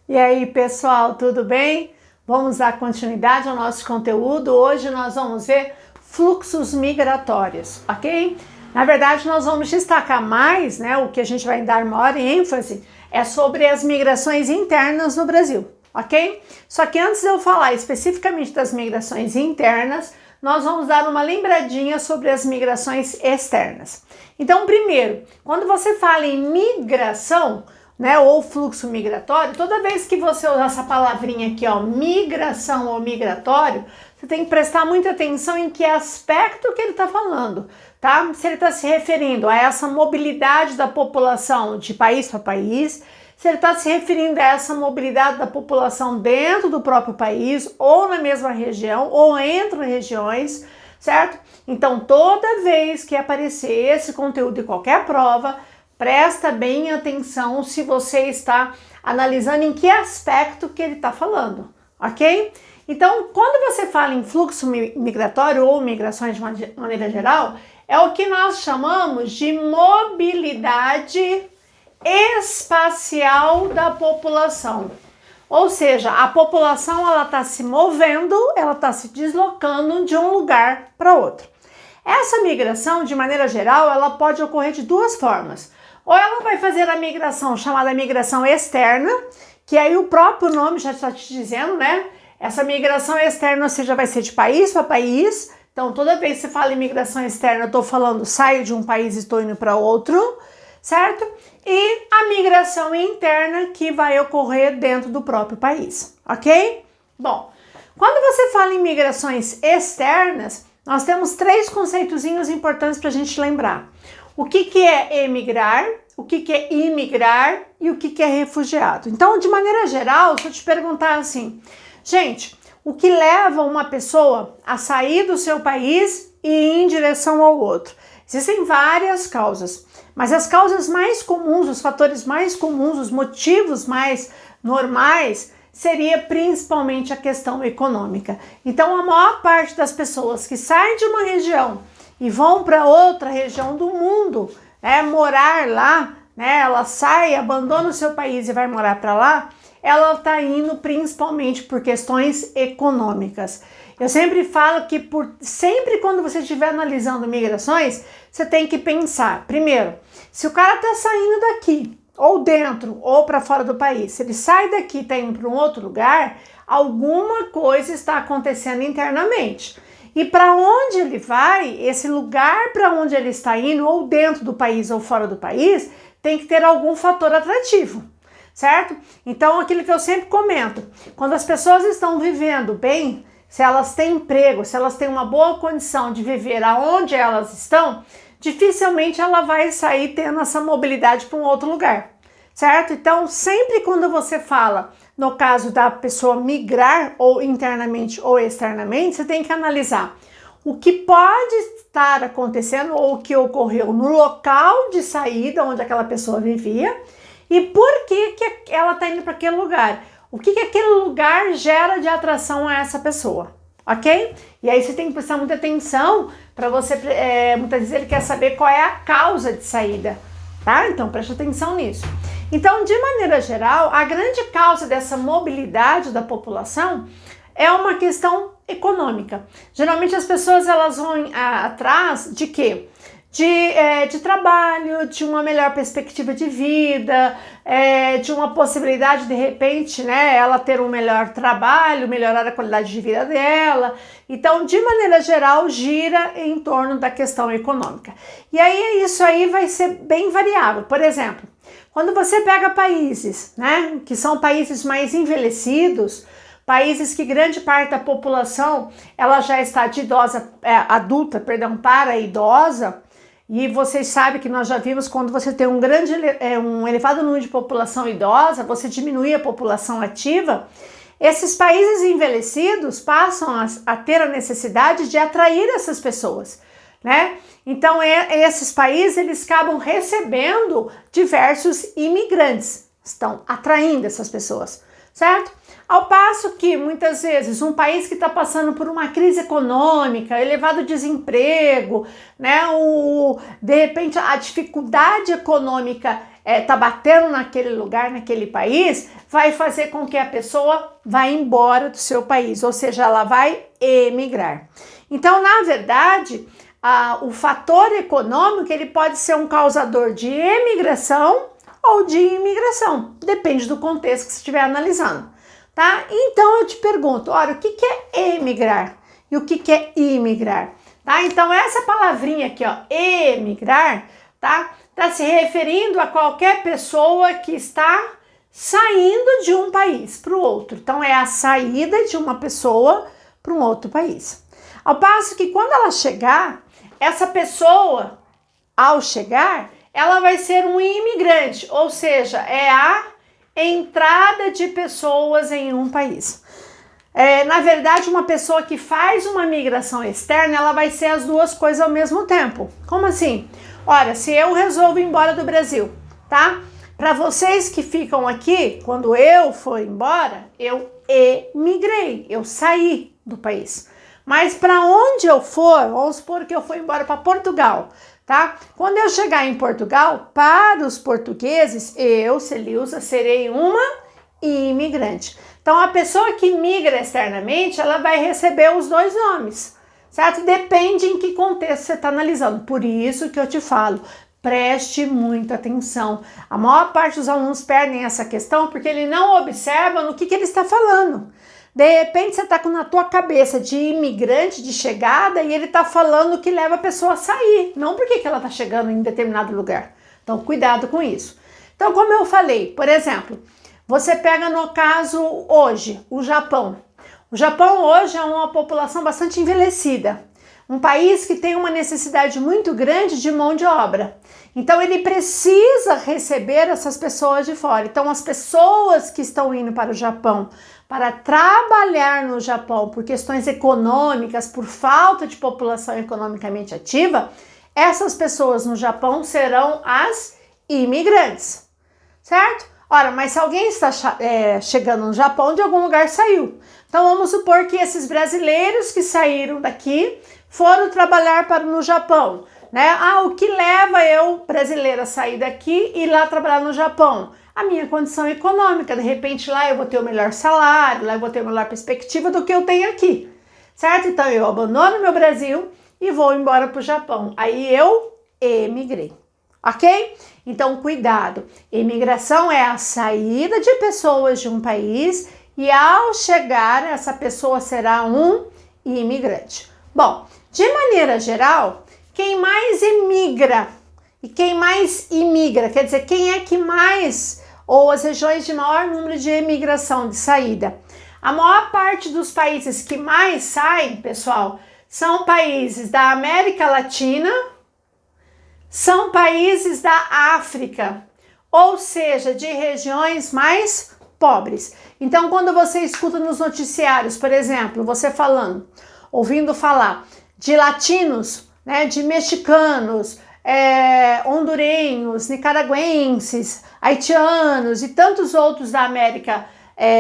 E aí, pessoal, tudo bem? Vamos dar continuidade ao nosso conteúdo. Hoje nós vamos ver fluxos migratórios, ok? Na verdade, nós vamos destacar mais, né? O que a gente vai dar maior ênfase é sobre as migrações internas no Brasil, ok? Só que antes de eu falar especificamente das migrações internas, nós vamos dar uma lembradinha sobre as migrações externas. Então, primeiro, quando você fala em migração, né, ou fluxo migratório, toda vez que você usar essa palavrinha aqui, ó, migração ou migratório, você tem que prestar muita atenção em que aspecto que ele está falando, tá? Se ele está se referindo a essa mobilidade da população de país para país, se ele está se referindo a essa mobilidade da população dentro do próprio país, ou na mesma região, ou entre regiões, certo? Então, toda vez que aparecer esse conteúdo em qualquer prova, presta bem atenção se você está analisando em que aspecto que ele está falando, ok? Então, quando você fala em fluxo migratório ou migrações de maneira geral, é o que nós chamamos de mobilidade espacial da população. Ou seja, a população ela está se movendo, ela está se deslocando de um lugar para outro. Essa migração, de maneira geral, ela pode ocorrer de duas formas. Ou ela vai fazer a migração chamada migração externa, que aí o próprio nome já está te dizendo, né? Essa migração externa, ou seja, vai ser de país para país. Então, toda vez que você fala em migração externa, eu estou falando saio de um país e estou indo para outro, certo? E a migração interna, que vai ocorrer dentro do próprio país, ok? Bom, quando você fala em migrações externas, nós temos três conceitozinhos importantes para a gente lembrar. O que é emigrar, o que é imigrar e o que é refugiado. Então, de maneira geral, se eu te perguntar assim, gente, o que leva uma pessoa a sair do seu país e ir em direção ao outro? Existem várias causas, mas as causas mais comuns, os fatores mais comuns, os motivos mais normais, seria principalmente a questão econômica. Então, a maior parte das pessoas que saem de uma região e vão para outra região do mundo, morar lá, né? Ela sai, abandona o seu país e vai morar para lá, ela está indo principalmente por questões econômicas. Eu sempre falo que sempre quando você estiver analisando migrações, você tem que pensar, primeiro, se o cara está saindo daqui, ou dentro, ou para fora do país, se ele sai daqui e está indo para um outro lugar, alguma coisa está acontecendo internamente. E para onde ele vai, esse lugar para onde ele está indo, ou dentro do país ou fora do país, tem que ter algum fator atrativo, certo? Então, aquilo que eu sempre comento, quando as pessoas estão vivendo bem, se elas têm emprego, se elas têm uma boa condição de viver aonde elas estão, dificilmente ela vai sair tendo essa mobilidade para um outro lugar, certo? Então, sempre quando você fala, no caso da pessoa migrar ou internamente ou externamente, você tem que analisar o que pode estar acontecendo ou o que ocorreu no local de saída onde aquela pessoa vivia e por que ela está indo para aquele lugar. O que aquele lugar gera de atração a essa pessoa, ok? E aí você tem que prestar muita atenção para você, muitas vezes ele quer saber qual é a causa de saída, tá? Então preste atenção nisso. Então, de maneira geral, a grande causa dessa mobilidade da população é uma questão econômica. Geralmente as pessoas elas vão atrás de quê? De trabalho, de uma melhor perspectiva de vida, de uma possibilidade de repente, né, ela ter um melhor trabalho, melhorar a qualidade de vida dela. Então, de maneira geral, gira em torno da questão econômica. E aí isso aí vai ser bem variável. Por exemplo, quando você pega países, né, que são países mais envelhecidos, países que grande parte da população ela já está de adulta para idosa, e vocês sabem que nós já vimos quando você tem um elevado número de população idosa, você diminui a população ativa, esses países envelhecidos passam a ter a necessidade de atrair essas pessoas, né? Então, esses países, eles acabam recebendo diversos imigrantes, estão atraindo essas pessoas, certo? Ao passo que, muitas vezes, um país que está passando por uma crise econômica, elevado desemprego, né, de repente a dificuldade econômica está batendo naquele lugar, naquele país, vai fazer com que a pessoa vá embora do seu país, ou seja, ela vai emigrar. Então, na verdade, o fator econômico ele pode ser um causador de emigração ou de imigração, depende do contexto que você estiver analisando, tá? Então eu te pergunto, olha, o que é emigrar e o que é imigrar, tá? Então essa palavrinha aqui, ó, emigrar, tá? Tá se referindo a qualquer pessoa que está saindo de um país para o outro. Então é a saída de uma pessoa para um outro país. Ao passo que quando ela chegar, essa pessoa, ao chegar, ela vai ser um imigrante, ou seja, é a entrada de pessoas em um país. Na verdade, uma pessoa que faz uma migração externa, ela vai ser as duas coisas ao mesmo tempo. Como assim? Olha, se eu resolvo ir embora do Brasil, tá? Para vocês que ficam aqui, quando eu for embora, eu emigrei, eu saí do país. Mas para onde eu for, vamos supor que eu for embora para Portugal, tá? Quando eu chegar em Portugal, para os portugueses, eu, Celilza, serei uma imigrante. Então, a pessoa que migra externamente, ela vai receber os dois nomes, certo? Depende em que contexto você está analisando. Por isso que eu te falo, preste muita atenção. A maior parte dos alunos perdem essa questão porque ele não observa no que ele está falando. De repente você está na tua cabeça de imigrante, de chegada, e ele está falando que leva a pessoa a sair, não porque ela está chegando em determinado lugar. Então, cuidado com isso. Então, como eu falei, por exemplo, você pega no caso hoje, o Japão. O Japão hoje é uma população bastante envelhecida. Um país que tem uma necessidade muito grande de mão de obra. Então, ele precisa receber essas pessoas de fora. Então, as pessoas que estão indo para o Japão para trabalhar no Japão por questões econômicas, por falta de população economicamente ativa, essas pessoas no Japão serão as imigrantes, certo? Ora, mas se alguém está chegando no Japão, de algum lugar saiu. Então, vamos supor que esses brasileiros que saíram daqui foram trabalhar no Japão, né? O que leva eu, brasileira, a sair daqui e ir lá trabalhar no Japão? A minha condição econômica. De repente, lá eu vou ter o melhor salário, lá eu vou ter a melhor perspectiva do que eu tenho aqui, certo? Então, eu abandono meu Brasil e vou embora para o Japão. Aí eu emigrei, ok? Então, cuidado. Imigração é a saída de pessoas de um país e ao chegar, essa pessoa será um imigrante. Bom, de maneira geral, quem mais emigra e quem mais imigra, quer dizer, quem é que mais, ou as regiões de maior número de imigração, de saída? A maior parte dos países que mais saem, pessoal, são países da América Latina, são países da África, ou seja, de regiões mais pobres. Então, quando você escuta nos noticiários, por exemplo, você ouvindo falar de latinos, né, de mexicanos, hondurenhos, nicaragüenses, haitianos e tantos outros da América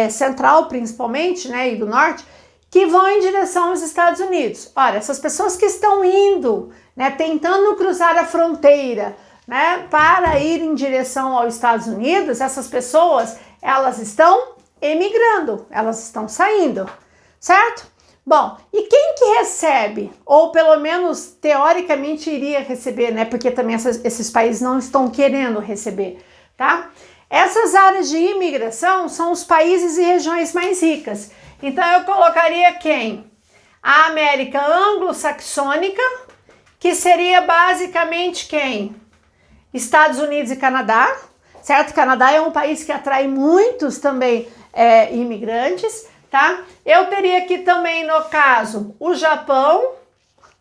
Central, principalmente, né, e do Norte, que vão em direção aos Estados Unidos. Olha, essas pessoas que estão indo, né, tentando cruzar a fronteira, né, para ir em direção aos Estados Unidos, essas pessoas, elas estão emigrando, elas estão saindo, certo? Bom, e quem que recebe, ou pelo menos teoricamente iria receber, né? Porque também esses países não estão querendo receber, tá? Essas áreas de imigração são os países e regiões mais ricas. Então eu colocaria quem? A América anglo-saxônica, que seria basicamente quem? Estados Unidos e Canadá, certo? Canadá é um país que atrai muitos também imigrantes, tá? Eu teria aqui também, no caso, o Japão,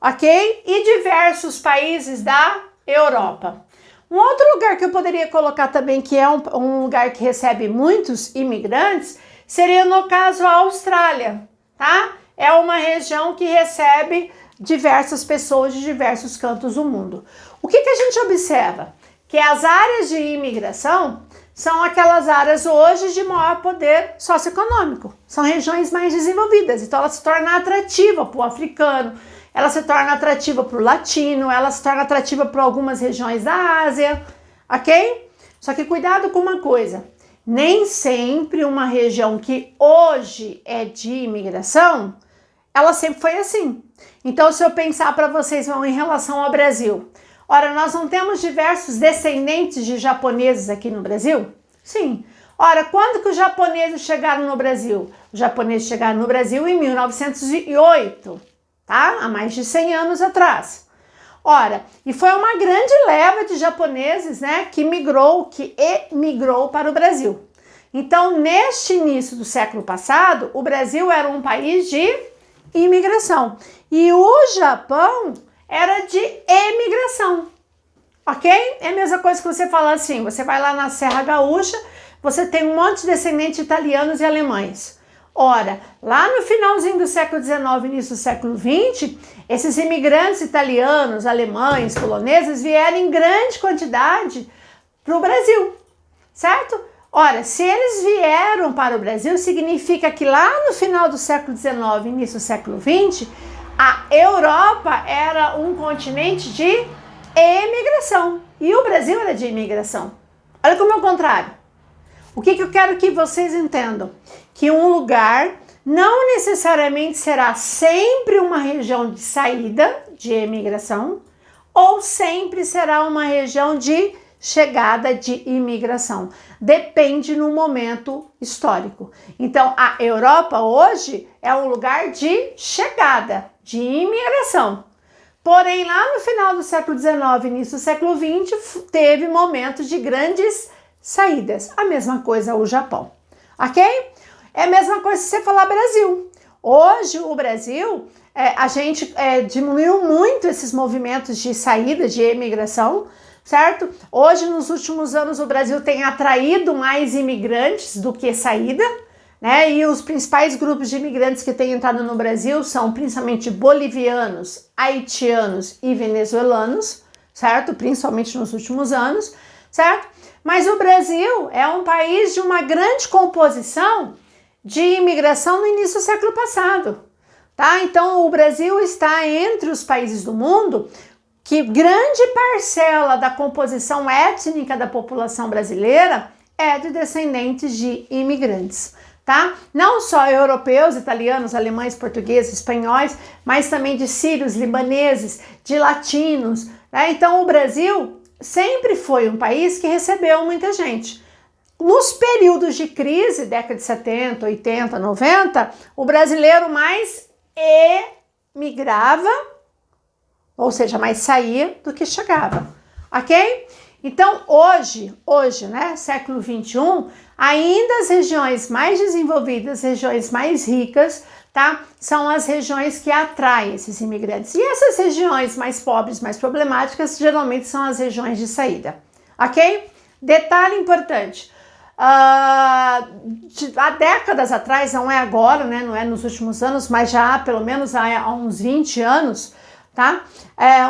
ok? E diversos países da Europa. Um outro lugar que eu poderia colocar também, que é um lugar que recebe muitos imigrantes, seria, no caso, a Austrália, tá? É uma região que recebe diversas pessoas de diversos cantos do mundo. O que a gente observa? Que as áreas de imigração são aquelas áreas hoje de maior poder socioeconômico. São regiões mais desenvolvidas, então ela se torna atrativa para o africano, ela se torna atrativa para o latino, ela se torna atrativa para algumas regiões da Ásia, ok? Só que cuidado com uma coisa, nem sempre uma região que hoje é de imigração, ela sempre foi assim. Então, se eu pensar para vocês em relação ao Brasil, ora, nós não temos diversos descendentes de japoneses aqui no Brasil? Sim. Ora, quando que os japoneses chegaram no Brasil? Os japoneses chegaram no Brasil em 1908, tá? Há mais de 100 anos atrás. Ora, e foi uma grande leva de japoneses, né, que emigrou para o Brasil. Então, neste início do século passado, o Brasil era um país de imigração. E o Japão era de emigração, ok? É a mesma coisa que você falar assim, você vai lá na Serra Gaúcha, você tem um monte de descendentes italianos e alemães. Ora, lá no finalzinho do século XIX, início do século XX, esses imigrantes italianos, alemães, poloneses vieram em grande quantidade para o Brasil, certo? Ora, se eles vieram para o Brasil, significa que lá no final do século XIX, início do século XX, a Europa era um continente de emigração e o Brasil era de imigração. Olha como é o contrário. O que eu quero que vocês entendam? Que um lugar não necessariamente será sempre uma região de saída de imigração ou sempre será uma região de chegada de imigração. Depende no momento histórico. Então, a Europa hoje é um lugar de chegada, de imigração. Porém, lá no final do século XIX, início do século XX, teve momentos de grandes saídas. A mesma coisa o Japão, ok? É a mesma coisa se você falar Brasil. Hoje, o Brasil, a gente diminuiu muito esses movimentos de saída, de imigração, certo? Hoje, nos últimos anos, o Brasil tem atraído mais imigrantes do que saída, né? E os principais grupos de imigrantes que têm entrado no Brasil são principalmente bolivianos, haitianos e venezuelanos, certo? Principalmente nos últimos anos, certo? Mas o Brasil é um país de uma grande composição de imigração no início do século passado, tá? Então, o Brasil está entre os países do mundo que grande parcela da composição étnica da população brasileira é de descendentes de imigrantes, tá? Não só europeus, italianos, alemães, portugueses, espanhóis, mas também de sírios, libaneses, de latinos, né? Então, o Brasil sempre foi um país que recebeu muita gente. Nos períodos de crise, década de 70, 80, 90, o brasileiro mais emigrava, ou seja, mais saía do que chegava, ok? Então, hoje, né, século 21, ainda as regiões mais desenvolvidas, regiões mais ricas, tá? São as regiões que atraem esses imigrantes. E essas regiões mais pobres, mais problemáticas, geralmente são as regiões de saída, ok? Detalhe importante. Há décadas atrás, não é agora, né, não é nos últimos anos, mas já pelo menos há uns 20 anos, tá?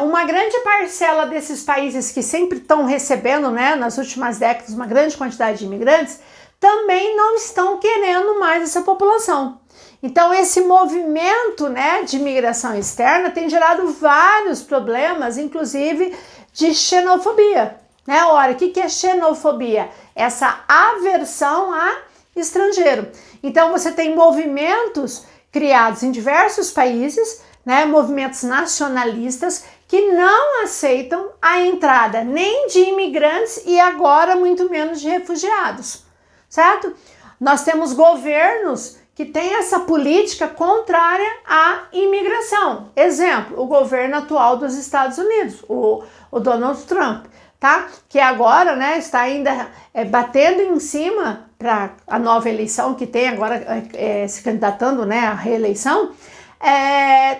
Uma grande parcela desses países que sempre estão recebendo, né, nas últimas décadas, uma grande quantidade de imigrantes, também não estão querendo mais essa população. Então, esse movimento, né, de imigração externa tem gerado vários problemas, inclusive de xenofobia, né? Ora, o que é xenofobia? Essa aversão a estrangeiro. Então, você tem movimentos criados em diversos países, né, movimentos nacionalistas que não aceitam a entrada nem de imigrantes e agora muito menos de refugiados, certo? Nós temos governos que têm essa política contrária à imigração. Exemplo, o governo atual dos Estados Unidos, o Donald Trump, tá? Que agora, né, está ainda batendo em cima para a nova eleição que tem agora, se candidatando, né, à reeleição,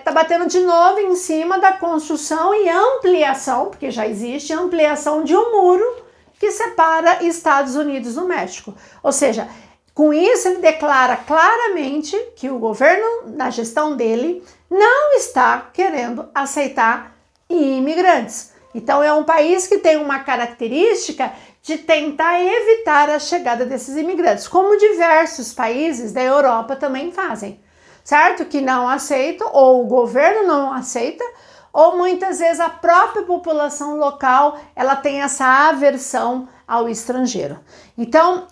tá batendo de novo em cima da construção e ampliação, porque já existe ampliação de um muro que separa Estados Unidos do México. Ou seja, com isso ele declara claramente que o governo, na gestão dele, não está querendo aceitar imigrantes. Então é um país que tem uma característica de tentar evitar a chegada desses imigrantes, como diversos países da Europa também fazem, certo? Que não aceitam, ou o governo não aceita, ou muitas vezes a própria população local, ela tem essa aversão ao estrangeiro. Então,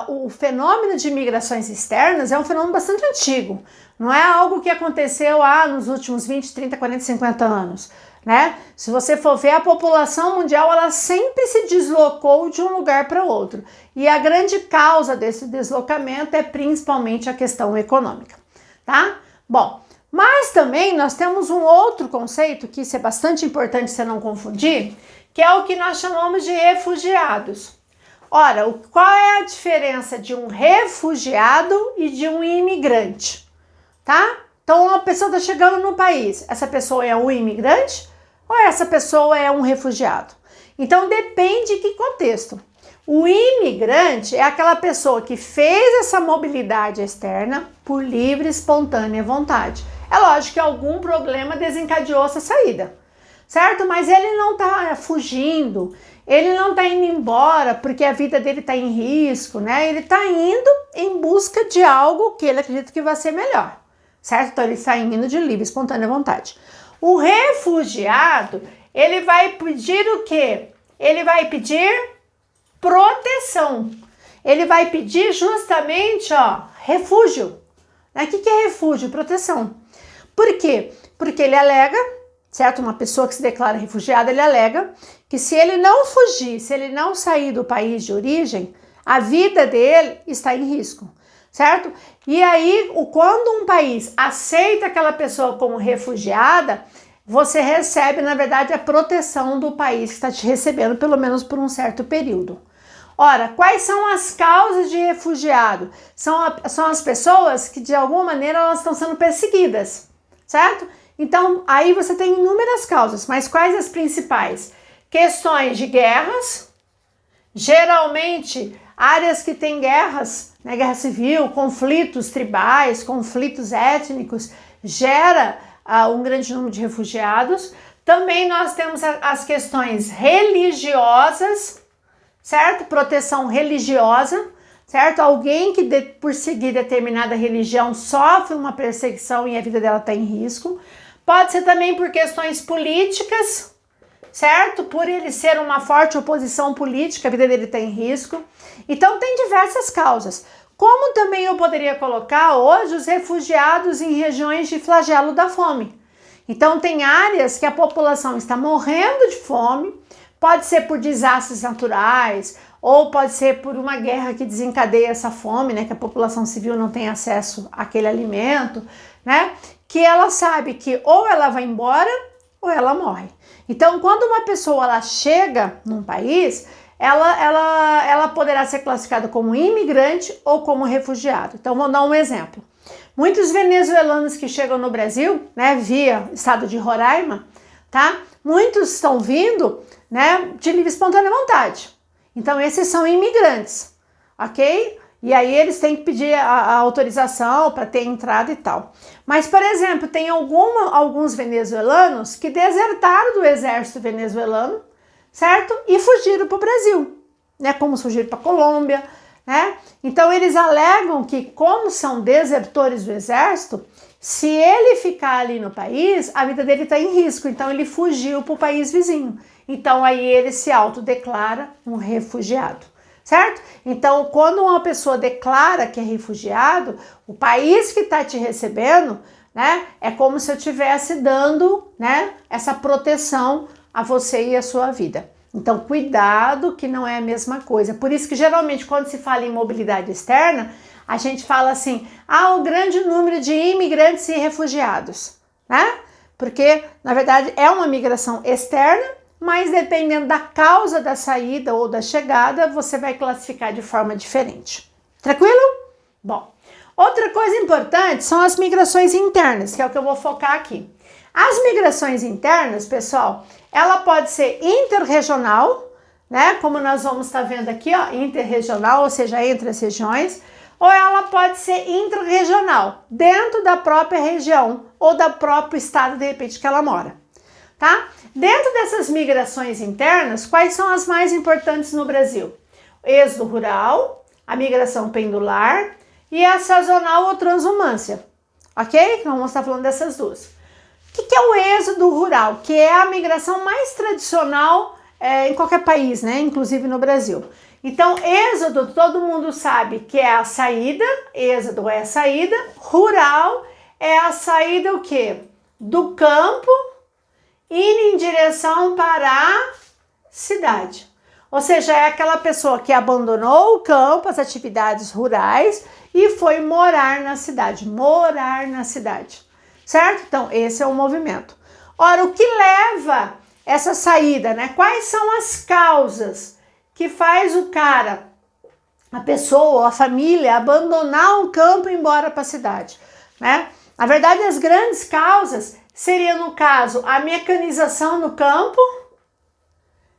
o fenômeno de migrações externas é um fenômeno bastante antigo, não é algo que aconteceu nos últimos 20, 30, 40, 50 anos, né? Se você for ver, a população mundial, ela sempre se deslocou de um lugar para outro, e a grande causa desse deslocamento é principalmente a questão econômica, tá? Bom, mas também nós temos um outro conceito, que isso é bastante importante você não confundir, que é o que nós chamamos de refugiados. Ora, qual é a diferença de um refugiado e de um imigrante? Tá? Então, uma pessoa está chegando no país, essa pessoa é um imigrante ou essa pessoa é um refugiado? Então, depende de que contexto. O imigrante é aquela pessoa que fez essa mobilidade externa por livre e espontânea vontade. É lógico que algum problema desencadeou essa saída, certo? Mas ele não está fugindo, ele não está indo embora porque a vida dele está em risco, né? Ele está indo em busca de algo que ele acredita que vai ser melhor, certo? Então ele está indo de livre e espontânea vontade. O refugiado, ele vai pedir o quê? Ele vai pedir proteção. Ele vai pedir justamente, refúgio. O que é refúgio? Proteção. Por quê? Porque ele alega, certo? Uma pessoa que se declara refugiada, ele alega que se ele não fugir, se ele não sair do país de origem, a vida dele está em risco, certo? E aí, quando um país aceita aquela pessoa como refugiada, você recebe, na verdade, a proteção do país que está te recebendo, pelo menos por um certo período. Ora, quais são as causas de refugiado? São as pessoas que, de alguma maneira, elas estão sendo perseguidas, certo? Então, aí você tem inúmeras causas, mas quais as principais? Questões de guerras, geralmente áreas que têm guerras, né, guerra civil, conflitos tribais, conflitos étnicos, gera um grande número de refugiados. Também nós temos as questões religiosas, certo? Proteção religiosa, certo? Alguém que por seguir determinada religião sofre uma perseguição e a vida dela está em risco. Pode ser também por questões políticas, certo? Por ele ser uma forte oposição política, a vida dele está em risco. Então tem diversas causas. Como também eu poderia colocar hoje os refugiados em regiões de flagelo da fome. Então tem áreas que a população está morrendo de fome, pode ser por desastres naturais, ou pode ser por uma guerra que desencadeia essa fome, né, que a população civil não tem acesso àquele alimento, né, que ela sabe que ou ela vai embora ou ela morre. Então, quando uma pessoa ela chega num país, ela poderá ser classificada como imigrante ou como refugiado. Então, vou dar um exemplo. Muitos venezuelanos que chegam no Brasil, né, via estado de Roraima, tá? Muitos estão vindo, né, de livre e espontânea vontade. Então, esses são imigrantes, ok? E aí eles têm que pedir a autorização para ter entrada e tal. Mas, por exemplo, tem alguns venezuelanos que desertaram do exército venezuelano, certo? E fugiram para o Brasil, né? Como fugiram para a Colômbia, né? Então, eles alegam que, como são desertores do exército, se ele ficar ali no país, a vida dele está em risco. Então, ele fugiu para o país vizinho. Então, aí ele se autodeclara um refugiado, certo? Então, quando uma pessoa declara que é refugiado, o país que está te recebendo, né, é como se eu estivesse dando, né, essa proteção a você e a sua vida. Então, cuidado que não é a mesma coisa. Por isso que, geralmente, quando se fala em mobilidade externa, a gente fala assim, o grande número de imigrantes e refugiados, né? Porque, na verdade, é uma migração externa, mas dependendo da causa da saída ou da chegada, você vai classificar de forma diferente. Tranquilo? Bom, outra coisa importante são as migrações internas, que é o que eu vou focar aqui. As migrações internas, pessoal, ela pode ser interregional, né? Como nós vamos estar vendo aqui, interregional, ou seja, entre as regiões, ou ela pode ser intrarregional, dentro da própria região ou do próprio estado, de repente, que ela mora. tá? Dentro dessas migrações internas, quais são as mais importantes no Brasil? Êxodo rural, a migração pendular e a sazonal ou transhumância, ok? Então vamos estar falando dessas duas. O que é o êxodo rural? Que é a migração mais tradicional em qualquer país, né? Inclusive no Brasil. Então, êxodo, todo mundo sabe que é a saída, êxodo é a saída, rural é a saída o quê? Do campo, indo em direção para a cidade. Ou seja, é aquela pessoa que abandonou o campo, as atividades rurais e foi morar na cidade, certo? Então, esse é o movimento. Ora, o que leva essa saída, né? Quais são as causas que faz o cara, a pessoa, a família, abandonar o campo e ir embora para a cidade, né? Na verdade, as grandes causas seriam, no caso, a mecanização no campo,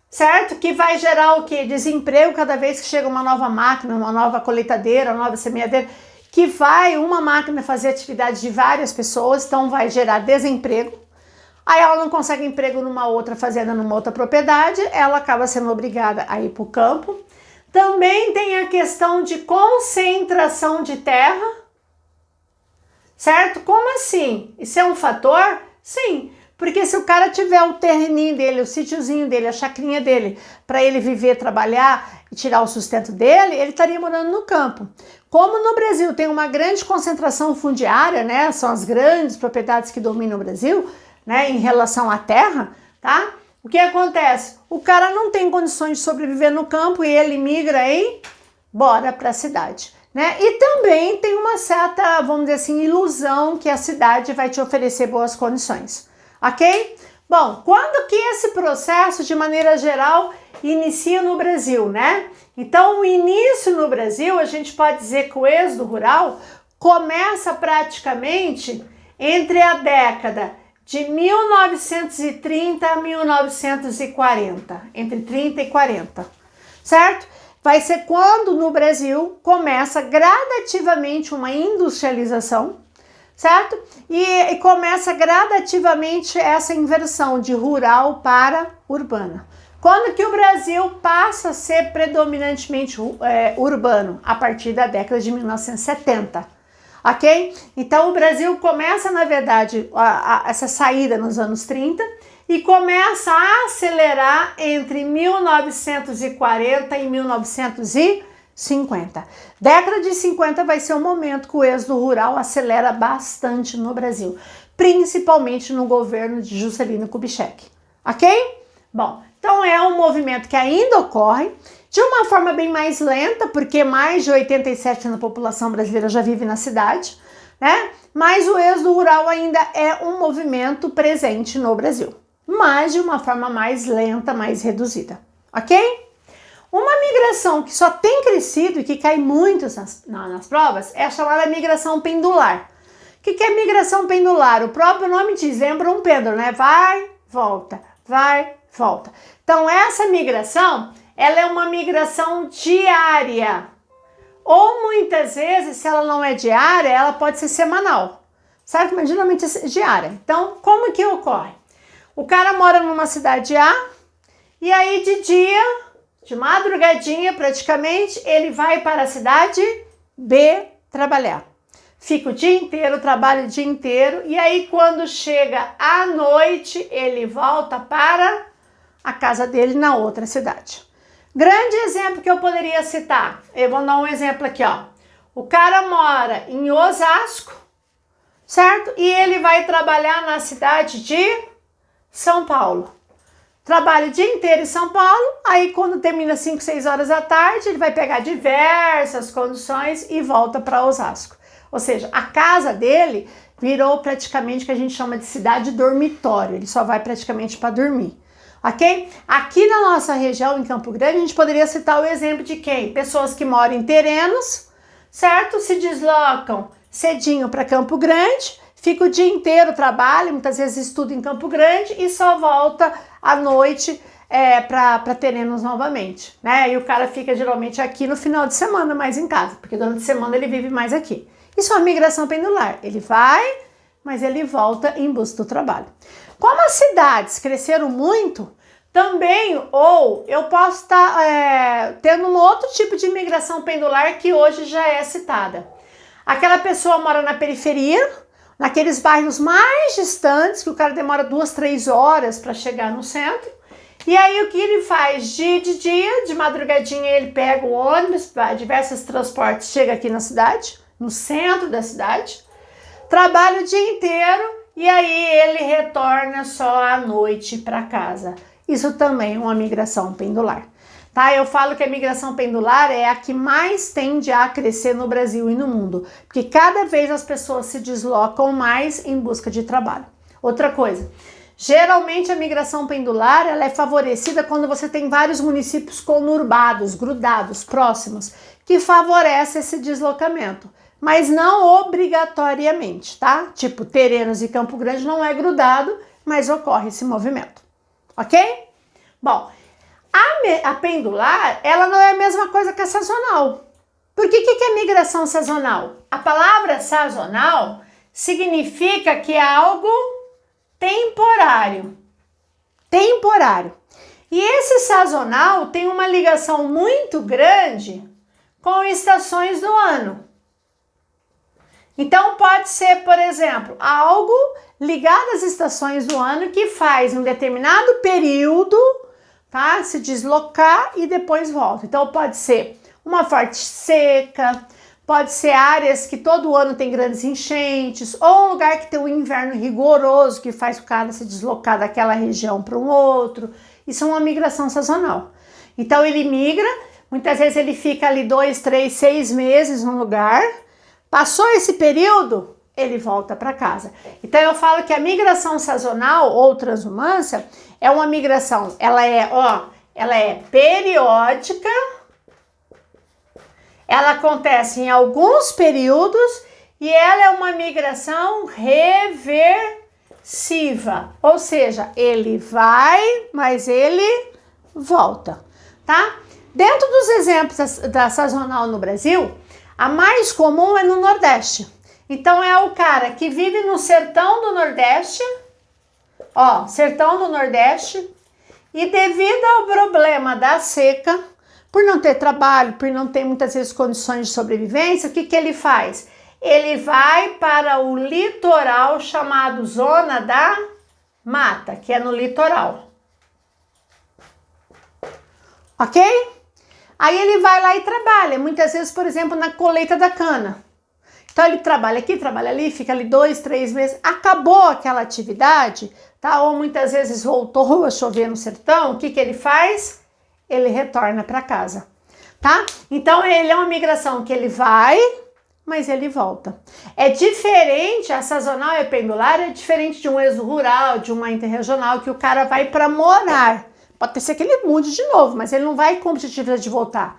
certo? Que vai gerar o quê? Desemprego cada vez que chega uma nova máquina, uma nova colheitadeira, uma nova semeadeira, que vai uma máquina fazer atividade de várias pessoas, então vai gerar desemprego. Aí ela não consegue emprego numa outra fazenda, numa outra propriedade, ela acaba sendo obrigada a ir para o campo. Também tem a questão de concentração de terra, certo? Como assim? Isso é um fator? Sim, porque se o cara tiver o terreninho dele, o sítiozinho dele, a chacrinha dele, para ele viver, trabalhar e tirar o sustento dele, ele estaria morando no campo. Como no Brasil tem uma grande concentração fundiária, né? São as grandes propriedades que dominam o Brasil, né, em relação à terra, tá? O que acontece? O cara não tem condições de sobreviver no campo e ele migra e bora para a cidade, né? E também tem uma certa, vamos dizer assim, ilusão que a cidade vai te oferecer boas condições, ok? Bom, quando que esse processo, de maneira geral, inicia no Brasil, né? Então, o início no Brasil, a gente pode dizer que o êxodo rural começa praticamente entre a década de 1930 a 1940, entre 30 e 40, certo? Vai ser quando no Brasil começa gradativamente uma industrialização, certo? E começa gradativamente essa inversão de rural para urbana. Quando que o Brasil passa a ser predominantemente urbano? A partir da década de 1970. Ok? Então o Brasil começa, na verdade, essa saída nos anos 30 e começa a acelerar entre 1940 e 1950. Década de 50 vai ser o momento que o êxodo rural acelera bastante no Brasil, principalmente no governo de Juscelino Kubitschek. Ok? Bom, então é um movimento que ainda ocorre, de uma forma bem mais lenta, porque mais de 87% da população brasileira já vive na cidade, né? Mas o êxodo rural ainda é um movimento presente no Brasil, mas de uma forma mais lenta, mais reduzida, ok? Uma migração que só tem crescido e que cai muito nas provas é a chamada migração pendular. O que é migração pendular? O próprio nome diz, lembra um pêndulo, né? Vai, volta, vai, volta. Então essa migração, ela é uma migração diária, ou muitas vezes, se ela não é diária, ela pode ser semanal, certo? Mas geralmente é diária. Então, como que ocorre? O cara mora numa cidade A, e aí de dia, de madrugadinha praticamente, ele vai para a cidade B trabalhar. Fica o dia inteiro, trabalha o dia inteiro, e aí quando chega à noite, ele volta para a casa dele na outra cidade. Grande exemplo que eu poderia citar, eu vou dar um exemplo aqui, ó. O cara mora em Osasco, certo? E ele vai trabalhar na cidade de São Paulo. Trabalha o dia inteiro em São Paulo, aí quando termina 5, 6 horas da tarde, ele vai pegar diversas condições e volta para Osasco. Ou seja, a casa dele virou praticamente o que a gente chama de cidade dormitório, ele só vai praticamente para dormir. Ok? Aqui na nossa região, em Campo Grande, a gente poderia citar o exemplo de quem? Pessoas que moram em terrenos, certo? Se deslocam cedinho para Campo Grande, fica o dia inteiro, trabalha, muitas vezes estuda em Campo Grande e só volta à noite para terrenos novamente, né? E o cara fica geralmente aqui no final de semana, mais em casa, porque durante a semana ele vive mais aqui. Isso é uma migração pendular. Ele vai, mas ele volta em busca do trabalho. Como as cidades cresceram muito, também, ou eu posso estar tendo um outro tipo de imigração pendular que hoje já é citada. Aquela pessoa mora na periferia, naqueles bairros mais distantes, que o cara demora 2, 3 horas para chegar no centro. E aí o que ele faz? De dia, de madrugadinha, ele pega o ônibus, vai, diversos transportes, chega aqui na cidade, no centro da cidade, trabalha o dia inteiro e aí ele retorna só à noite para casa. Isso também é uma migração pendular. Tá? Eu falo que a migração pendular é a que mais tende a crescer no Brasil e no mundo, porque cada vez as pessoas se deslocam mais em busca de trabalho. Outra coisa, geralmente a migração pendular ela é favorecida quando você tem vários municípios conurbados, grudados, próximos, que favorece esse deslocamento, mas não obrigatoriamente, tá? Tipo, Terenos e Campo Grande não é grudado, mas ocorre esse movimento, ok? Bom, a pendular, ela não é a mesma coisa que a sazonal. Por que é migração sazonal? A palavra sazonal significa que é algo temporário. Temporário. E esse sazonal tem uma ligação muito grande com estações do ano. Então pode ser, por exemplo, algo ligado às estações do ano que faz um determinado período, tá, se deslocar e depois volta. Então pode ser uma forte seca, pode ser áreas que todo ano tem grandes enchentes, ou um lugar que tem um inverno rigoroso que faz o cara se deslocar daquela região para um outro. Isso é uma migração sazonal. Então ele migra, muitas vezes ele fica ali 2, 3, 6 meses num lugar, passou esse período, ele volta para casa. Então eu falo que a migração sazonal ou transumância é uma migração, ela é periódica, ela acontece em alguns períodos e ela é uma migração reversiva, ou seja, ele vai, mas ele volta, tá? Dentro dos exemplos da sazonal no Brasil, a mais comum é no Nordeste. Então é o cara que vive no sertão do Nordeste, sertão do Nordeste, e devido ao problema da seca, por não ter trabalho, por não ter muitas vezes condições de sobrevivência, o que ele faz? Ele vai para o litoral chamado Zona da Mata, que é no litoral. Ok? Aí ele vai lá e trabalha, muitas vezes, por exemplo, na colheita da cana. Então ele trabalha aqui, trabalha ali, fica ali 2, 3 meses, acabou aquela atividade, tá? Ou muitas vezes voltou a chover no sertão, o que ele faz? Ele retorna para casa, tá? Então ele é uma migração que ele vai, mas ele volta. É diferente, a sazonal e a pendular é diferente de um êxodo rural, de uma interregional, que o cara vai para morar. Pode ser que ele mude de novo, mas ele não vai com o objetivo de voltar.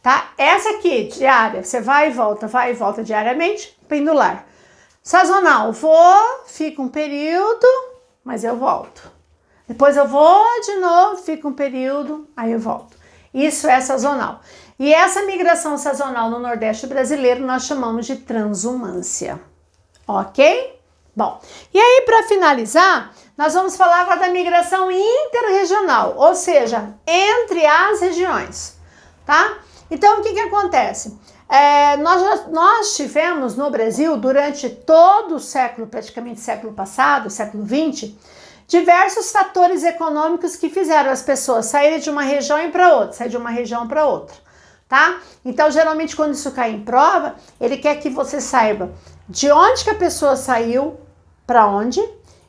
Tá? Essa aqui, diária, você vai e volta diariamente, pendular. Sazonal, vou, fica um período, mas eu volto. Depois eu vou de novo, fica um período, aí eu volto. Isso é sazonal. E essa migração sazonal no Nordeste brasileiro nós chamamos de transumância. Ok? Bom, e aí para finalizar, nós vamos falar agora da migração interregional, ou seja, entre as regiões, tá? Então, o que acontece? Nós tivemos no Brasil, durante todo o século, praticamente século passado, século XX, diversos fatores econômicos que fizeram as pessoas saírem de uma região para outra, sair de uma região para outra, tá? Então, geralmente, quando isso cai em prova, ele quer que você saiba de onde que a pessoa saiu, para onde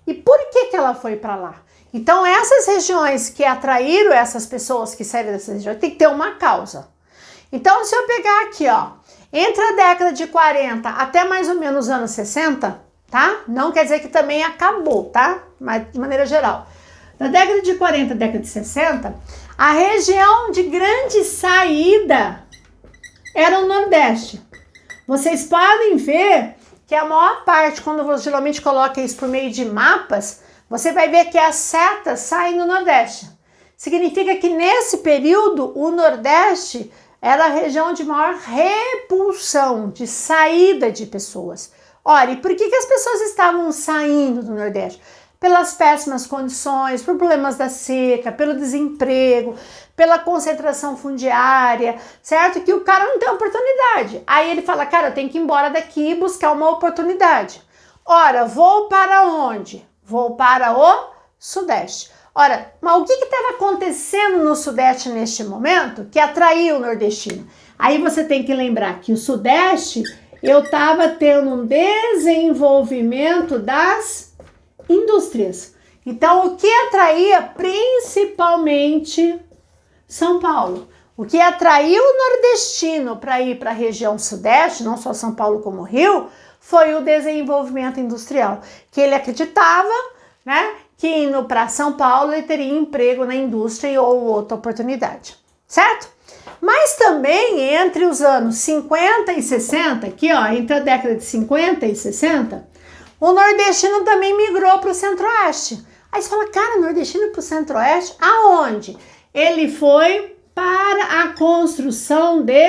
e por que ela foi para lá. Então, essas regiões que atraíram essas pessoas que saíram dessas regiões, tem que ter uma causa. Então, se eu pegar aqui, entre a década de 40 até mais ou menos os anos 60, tá? Não quer dizer que também acabou, tá? Mas de maneira geral. Na década de 40 década de 60, a região de grande saída era o Nordeste. Vocês podem ver que a maior parte, quando você geralmente coloca isso por meio de mapas, você vai ver que as setas saem no Nordeste. Significa que nesse período, o Nordeste era a região de maior repulsão, de saída de pessoas. Olha, e por que as pessoas estavam saindo do Nordeste? Pelas péssimas condições, por problemas da seca, pelo desemprego, pela concentração fundiária, certo? Que o cara não tem oportunidade. Aí ele fala, cara, eu tenho que ir embora daqui e buscar uma oportunidade. Ora, vou para onde? Vou para o Sudeste. Ora, mas o que estava acontecendo no Sudeste neste momento que atraiu o nordestino? Aí você tem que lembrar que o Sudeste, eu estava tendo um desenvolvimento das indústrias. Então, o que atraía principalmente São Paulo? O que atraiu o nordestino para ir para a região Sudeste, não só São Paulo como Rio, foi o desenvolvimento industrial, que ele acreditava, né, que indo para São Paulo ele teria emprego na indústria ou outra oportunidade, certo? Mas também entre os anos 50 e 60, aqui ó, entre a década de 50 e 60, o nordestino também migrou para o Centro-Oeste. Aí você fala, cara, nordestino para o Centro-Oeste, aonde? Ele foi para a construção de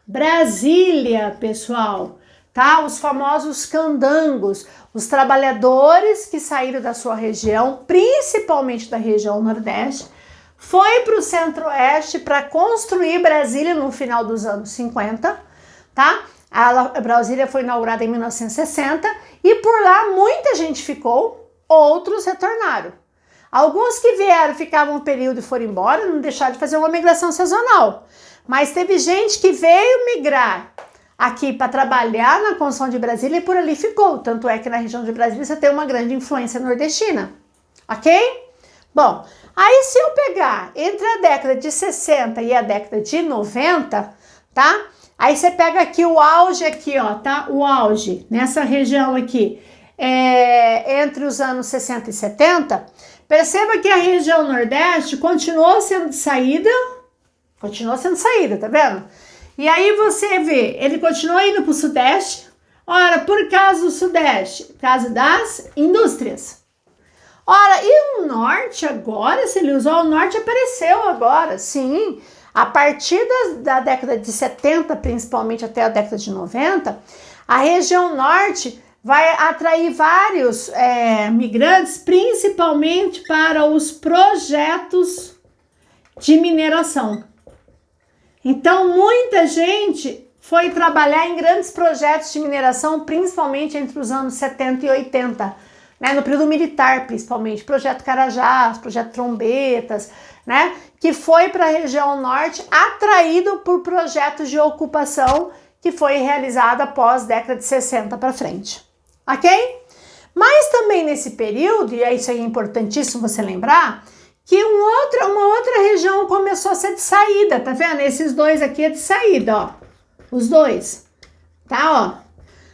Brasília, pessoal, tá? Os famosos candangos, os trabalhadores que saíram da sua região, principalmente da região Nordeste, foi para o Centro-Oeste para construir Brasília no final dos anos 50, tá? A Brasília foi inaugurada em 1960 e por lá muita gente ficou, outros retornaram. Alguns que vieram, ficavam um período e foram embora, não deixaram de fazer uma migração sazonal. Mas teve gente que veio migrar aqui para trabalhar na construção de Brasília e por ali ficou. Tanto é que na região de Brasília você tem uma grande influência nordestina, ok? Bom, aí se eu pegar entre a década de 60 e a década de 90, tá? Aí você pega aqui o auge aqui, ó, tá? O auge nessa região aqui, entre os anos 60 e 70, perceba que a região Nordeste continuou sendo saída, tá vendo? E aí você vê, ele continua indo para o Sudeste, ora, por causa do Sudeste, por causa das indústrias. Ora, e o Norte agora, se ele usou, o Norte apareceu agora, sim. A partir da década de 70, principalmente até a década de 90, a região Norte vai atrair vários migrantes, principalmente para os projetos de mineração. Então, muita gente foi trabalhar em grandes projetos de mineração, principalmente entre os anos 70 e 80, né, no período militar, principalmente, projeto Carajás, projeto Trombetas, né, que foi para a região norte, atraído por projetos de ocupação que foi realizado após a década de 60 para frente, ok? Mas também nesse período, e isso aí é importantíssimo você lembrar, que uma outra região começou a ser de saída, tá vendo? Esses dois aqui é de saída, ó, os dois, tá, ó.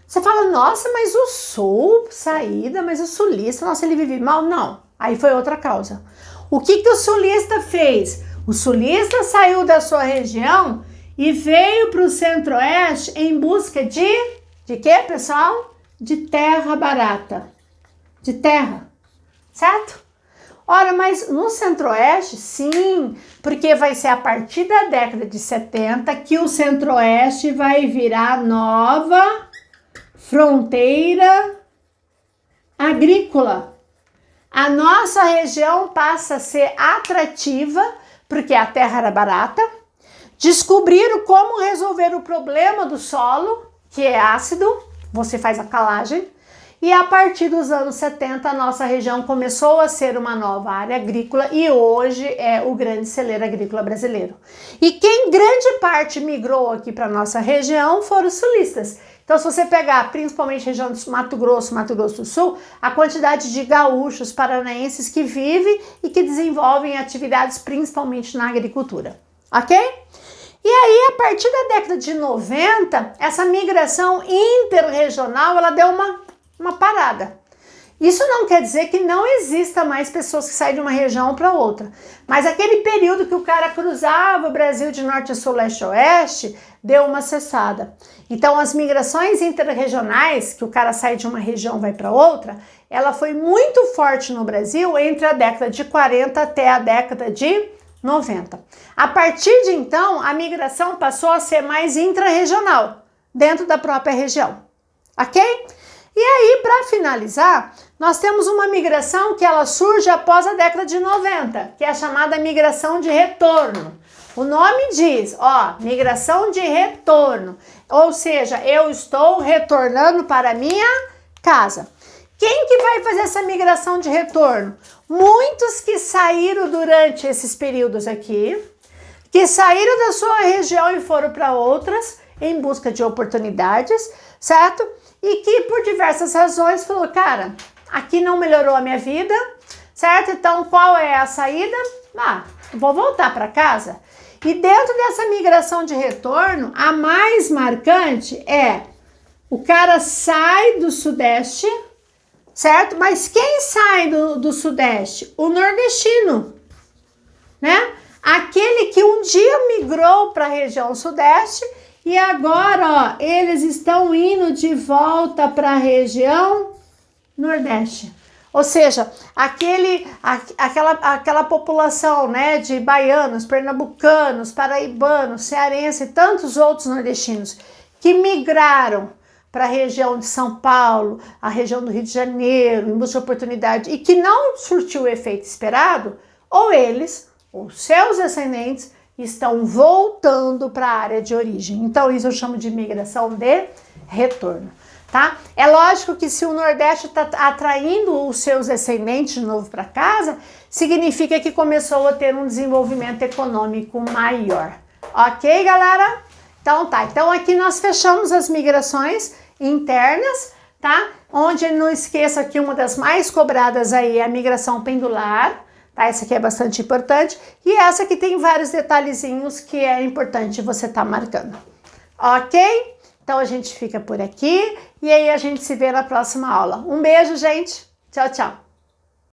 Você fala, nossa, mas o sul, saída, mas o sulista, nossa, ele vive mal? Não, aí foi outra causa. O que o sulista fez? O sulista saiu da sua região e veio para o Centro-Oeste em busca de quê, pessoal? De terra barata, de terra, certo? Ora, mas no Centro-Oeste, sim, porque vai ser a partir da década de 70 que o Centro-Oeste vai virar nova fronteira agrícola. A nossa região passa a ser atrativa, porque a terra era barata, descobriram como resolver o problema do solo, que é ácido, você faz a calagem, e a partir dos anos 70 a nossa região começou a ser uma nova área agrícola e hoje é o grande celeiro agrícola brasileiro. E quem grande parte migrou aqui para nossa região foram os sulistas. Então, se você pegar principalmente a região do Mato Grosso do Sul, a quantidade de gaúchos paranaenses que vivem e que desenvolvem atividades principalmente na agricultura, ok? E aí, a partir da década de 90, essa migração interregional, ela deu uma parada. Isso não quer dizer que não exista mais pessoas que saem de uma região para outra, mas aquele período que o cara cruzava o Brasil de norte a sul, leste a oeste, deu uma cessada. Então, as migrações interregionais, que o cara sai de uma região e vai para outra, ela foi muito forte no Brasil entre a década de 40 até a década de 90. A partir de então, a migração passou a ser mais intrarregional, dentro da própria região, ok? E aí, para finalizar, nós temos uma migração que ela surge após a década de 90, que é a chamada migração de retorno. O nome diz, ó, migração de retorno, ou seja, eu estou retornando para a minha casa. Quem que vai fazer essa migração de retorno? Muitos que saíram durante esses períodos aqui, que saíram da sua região e foram para outras em busca de oportunidades, certo? E que por diversas razões falou, cara, aqui não melhorou a minha vida, certo? Então qual é a saída? Vou voltar para casa. E dentro dessa migração de retorno, a mais marcante é o cara sai do Sudeste, certo? Mas quem sai do Sudeste? O nordestino, né? Aquele que um dia migrou para a região Sudeste e agora, ó, eles estão indo de volta para a região Nordeste. Ou seja, aquela população, né, de baianos, pernambucanos, paraibanos, cearenses e tantos outros nordestinos que migraram para a região de São Paulo, a região do Rio de Janeiro, em busca de oportunidade e que não surtiu o efeito esperado, ou eles, ou seus descendentes, estão voltando para a área de origem. Então, isso eu chamo de migração de retorno. Tá? É lógico que se o Nordeste está atraindo os seus descendentes de novo para casa, significa que começou a ter um desenvolvimento econômico maior. Ok, galera? Então tá, então aqui nós fechamos as migrações internas, tá? Onde não esqueça que uma das mais cobradas aí é a migração pendular, tá? Essa aqui é bastante importante e essa aqui tem vários detalhezinhos que é importante você tá marcando. Ok? Então a gente fica por aqui e aí a gente se vê na próxima aula. Um beijo, gente. Tchau, tchau.